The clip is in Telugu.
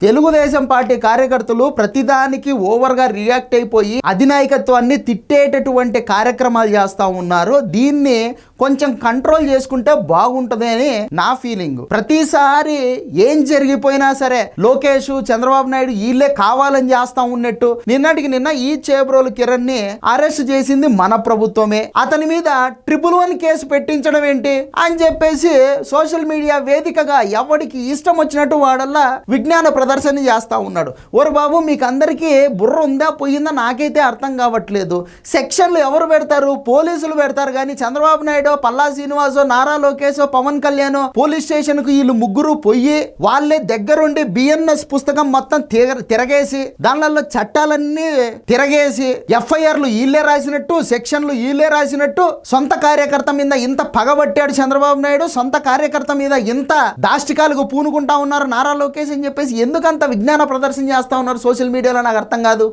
తెలుగుదేశం పార్టీ కార్యకర్తలు ప్రతిదానికి ఓవర్గా రియాక్ట్ అయిపోయి అధినాయకత్వాన్ని తిట్టేటటువంటి కార్యక్రమాలు చేస్తూ ఉన్నారు. దీన్ని కొంచెం కంట్రోల్ చేసుకుంటే బాగుంటుంది అని నా ఫీలింగ్. ప్రతిసారి ఏం జరిగిపోయినా సరే లోకేష్, చంద్రబాబు నాయుడు వీళ్ళే కావాలని చేస్తా ఉన్నట్టు నిన్నటికి నిన్న ఈ చేబ్రోలు కిరణ్ ని అరెస్ట్ చేసింది మన ప్రభుత్వమే. అతని మీద 111 కేసు పెట్టించడం ఏంటి అని చెప్పేసి సోషల్ మీడియా వేదికగా ఎవరికి ఇష్టం వచ్చినట్టు వాడల్లా విజ్ఞాన ప్రదర్శన చేస్తా ఉన్నాడు. ఓరు బాబు, మీకు అందరికీ బుర్ర ఉందా పోయిందా నాకైతే అర్థం కావట్లేదు. సెక్షన్లు ఎవరు పెడతారు? పోలీసులు పెడతారు. కానీ చంద్రబాబు నాయుడు, పల్లా శ్రీనివాసో, నారా లోకేషో, పవన్ కళ్యాణ్ పోలీస్ స్టేషన్ కు వీళ్ళు ముగ్గురు పోయి వాళ్ళే దగ్గరుండి బిఎన్ఎస్ పుస్తకం మొత్తం తిరగేసి దానిలో చట్టాలన్నీ తిరగేసి ఎఫ్ఐఆర్లు వీళ్ళే రాసినట్టు, సెక్షన్లు వీళ్ళే రాసినట్టు సొంత కార్యకర్త మీద ఇంత పగబట్టాడు చంద్రబాబు నాయుడు, సొంత కార్యకర్త మీద ఇంత దాష్టికాలకు పూనుకుంటా ఉన్నారు నారా లోకేష్ అని చెప్పేసి ఎందుకంత విజ్ఞాన ప్రదర్శన చేస్తా ఉన్నారు సోషల్ మీడియాలో నాకు అర్థం కాదు.